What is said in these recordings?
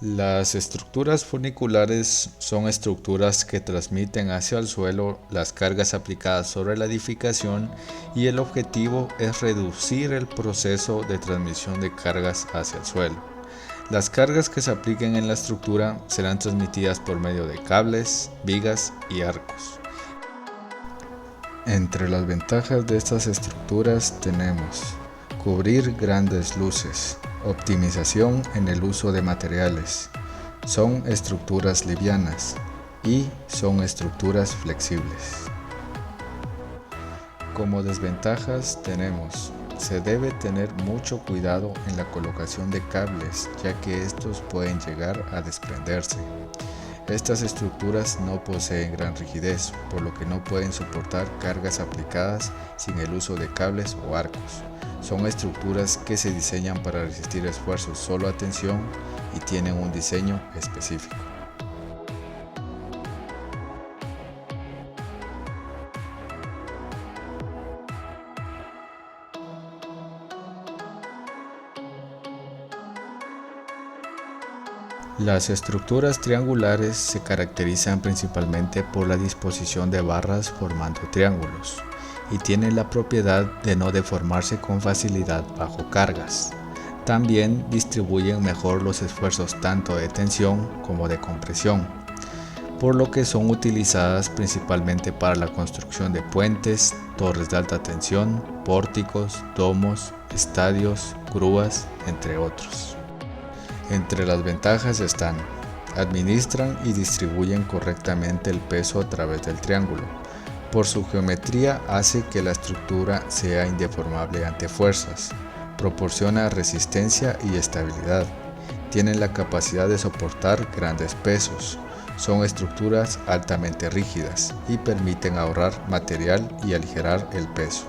Las estructuras funiculares son estructuras que transmiten hacia el suelo las cargas aplicadas sobre la edificación y el objetivo es reducir el proceso de transmisión de cargas hacia el suelo. Las cargas que se apliquen en la estructura serán transmitidas por medio de cables, vigas y arcos. Entre las ventajas de estas estructuras tenemos cubrir grandes luces, optimización en el uso de materiales, son estructuras livianas y son estructuras flexibles. Como desventajas tenemos, se debe tener mucho cuidado en la colocación de cables, ya que estos pueden llegar a desprenderse. Estas estructuras no poseen gran rigidez, por lo que no pueden soportar cargas aplicadas sin el uso de cables o arcos. Son estructuras que se diseñan para resistir esfuerzos solo a tensión y tienen un diseño específico. Las estructuras triangulares se caracterizan principalmente por la disposición de barras formando triángulos y tienen la propiedad de no deformarse con facilidad bajo cargas. También distribuyen mejor los esfuerzos tanto de tensión como de compresión, por lo que son utilizadas principalmente para la construcción de puentes, torres de alta tensión, pórticos, domos, estadios, grúas, entre otros. Entre las ventajas están: administran y distribuyen correctamente el peso a través del triángulo. Por su geometría hace que la estructura sea indeformable ante fuerzas. Proporciona resistencia y estabilidad. Tienen la capacidad de soportar grandes pesos. Son estructuras altamente rígidas y permiten ahorrar material y aligerar el peso.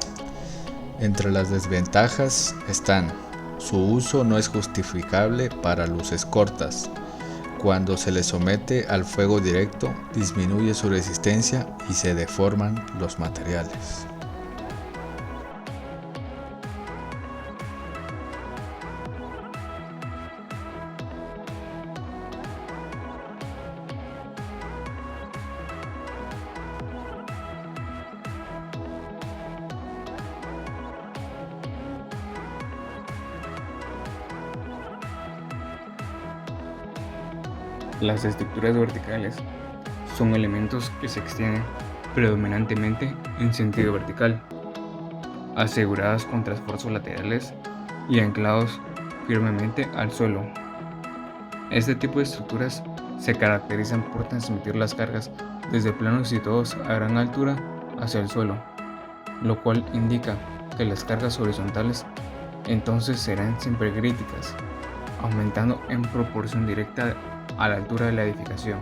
Entre las desventajas están: su uso no es justificable para luces cortas. Cuando se le somete al fuego directo, disminuye su resistencia y se deforman los materiales. Las estructuras verticales son elementos que se extienden predominantemente en sentido vertical, aseguradas contra esfuerzos laterales y anclados firmemente al suelo. Este tipo de estructuras se caracterizan por transmitir las cargas desde planos situados a gran altura hacia el suelo, lo cual indica que las cargas horizontales entonces serán siempre críticas, aumentando en proporción directa a la altura de la edificación.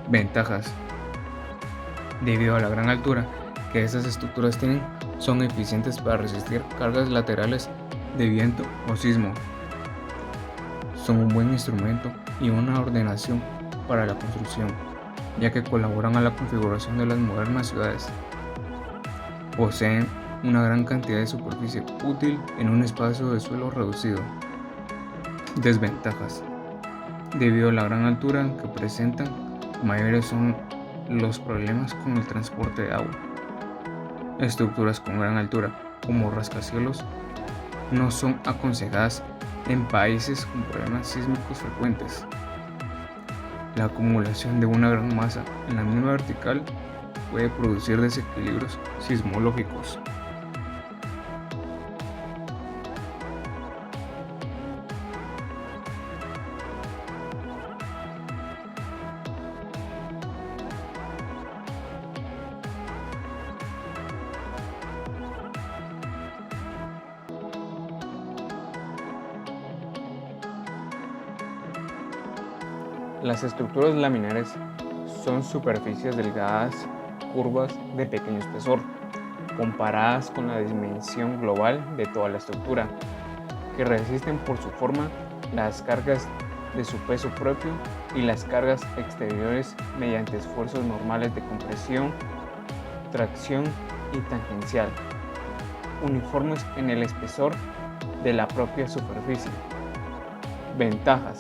Ventajas: debido a la gran altura que estas estructuras tienen, son eficientes para resistir cargas laterales de viento o sismo. Son un buen instrumento y una ordenación para la construcción, ya que colaboran a la configuración de las modernas ciudades. Poseen una gran cantidad de superficie útil en un espacio de suelo reducido. Desventajas: debido a la gran altura que presentan, mayores son los problemas con el transporte de agua. Estructuras con gran altura, como rascacielos, no son aconsejadas en países con problemas sísmicos frecuentes. La acumulación de una gran masa en la misma vertical puede producir desequilibrios sismológicos. Las estructuras laminares son superficies delgadas, curvas de pequeño espesor, comparadas con la dimensión global de toda la estructura, que resisten por su forma las cargas de su peso propio y las cargas exteriores mediante esfuerzos normales de compresión, tracción y tangencial, uniformes en el espesor de la propia superficie. Ventajas: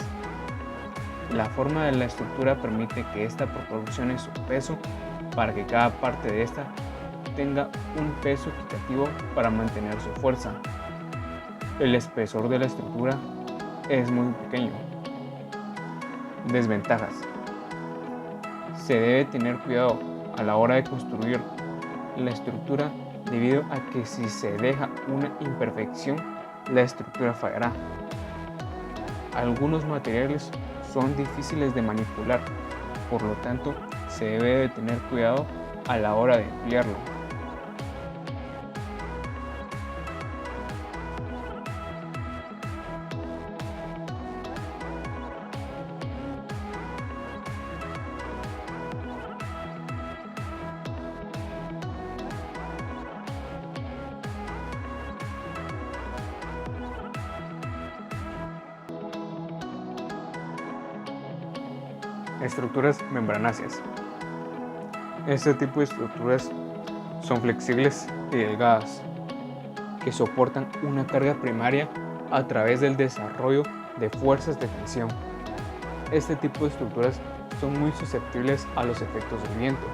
La forma de la estructura permite que ésta proporcione su peso para que cada parte de esta tenga un peso equitativo para mantener su fuerza. El espesor de la estructura es muy pequeño. Desventajas. Se debe tener cuidado a la hora de construir la estructura debido a que si se deja una imperfección, la estructura fallará. Algunos materiales son difíciles de manipular, por lo tanto se debe de tener cuidado a la hora de emplearlo. Estructuras membranáceas. Este tipo de estructuras son flexibles y delgadas, que soportan una carga primaria a través del desarrollo de fuerzas de tensión. Este tipo de estructuras son muy susceptibles a los efectos del viento,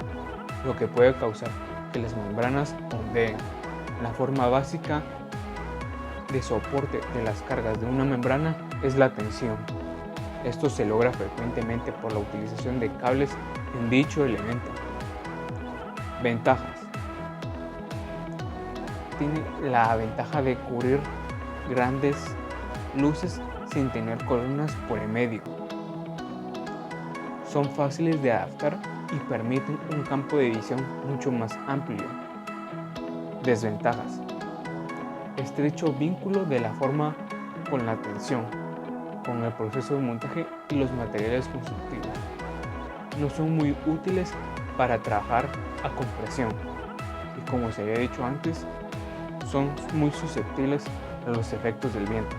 lo que puede causar que las membranas ondeen. La forma básica de soporte de las cargas de una membrana es la tensión. Esto se logra frecuentemente por la utilización de cables en dicho elemento. Ventajas. Tiene la ventaja de cubrir grandes luces sin tener columnas por el medio. Son fáciles de adaptar y permiten un campo de visión mucho más amplio. Desventajas. Estrecho vínculo de la forma con la tensión, con el proceso de montaje y los materiales constructivos. No son muy útiles para trabajar a compresión y, como se había dicho antes, son muy susceptibles a los efectos del viento.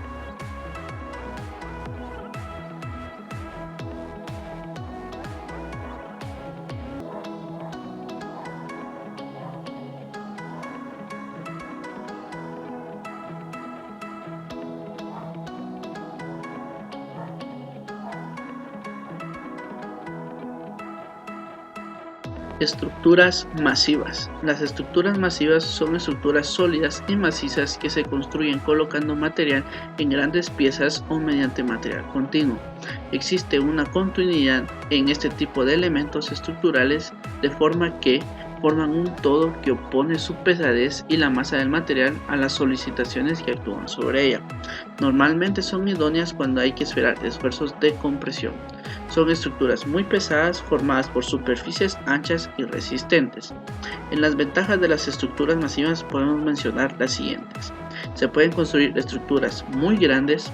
Estructuras masivas. Las estructuras masivas son estructuras sólidas y macizas que se construyen colocando material en grandes piezas o mediante material continuo. Existe una continuidad en este tipo de elementos estructurales de forma que forman un todo que opone su pesadez y la masa del material a las solicitaciones que actúan sobre ella. Normalmente son idóneas cuando hay que esperar esfuerzos de compresión. Son estructuras muy pesadas formadas por superficies anchas y resistentes. En las ventajas de las estructuras masivas podemos mencionar las siguientes. Se pueden construir estructuras muy grandes.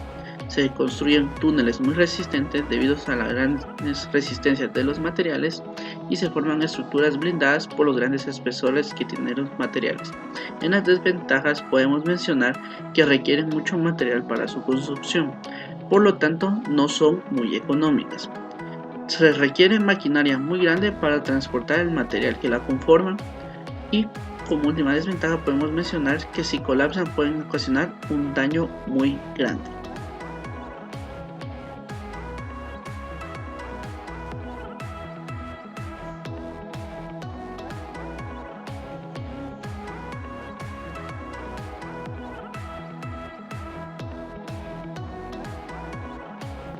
Se construyen túneles muy resistentes debido a las grandes resistencias de los materiales y se forman estructuras blindadas por los grandes espesores que tienen los materiales. En las desventajas podemos mencionar que requieren mucho material para su construcción, por lo tanto no son muy económicas. Se requiere maquinaria muy grande para transportar el material que la conforman y como última desventaja podemos mencionar que si colapsan pueden ocasionar un daño muy grande.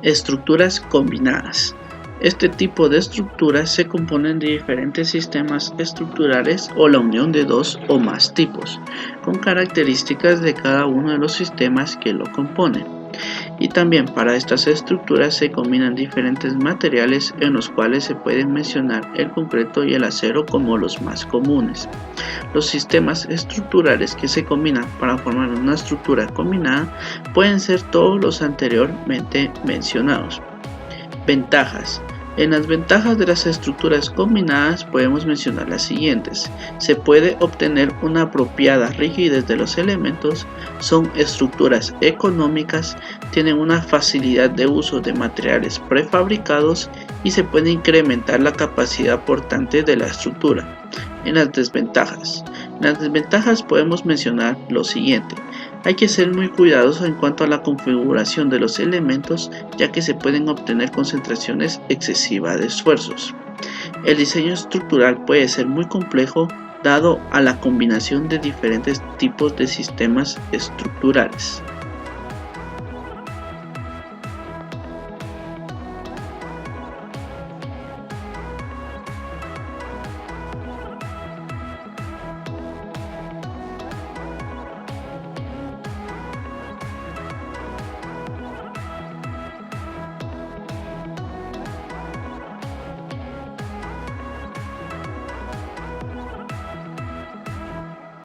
Estructuras combinadas. Este tipo de estructuras se componen de diferentes sistemas estructurales o la unión de dos o más tipos, con características de cada uno de los sistemas que lo componen. Y también para estas estructuras se combinan diferentes materiales en los cuales se pueden mencionar el concreto y el acero como los más comunes. Los sistemas estructurales que se combinan para formar una estructura combinada pueden ser todos los anteriormente mencionados. Ventajas. En las ventajas de las estructuras combinadas podemos mencionar las siguientes. Se puede obtener una apropiada rigidez de los elementos, son estructuras económicas, tienen una facilidad de uso de materiales prefabricados y se puede incrementar la capacidad portante de la estructura. En las desventajas podemos mencionar lo siguiente. Hay que ser muy cuidadoso en cuanto a la configuración de los elementos, ya que se pueden obtener concentraciones excesivas de esfuerzos. El diseño estructural puede ser muy complejo dado a la combinación de diferentes tipos de sistemas estructurales.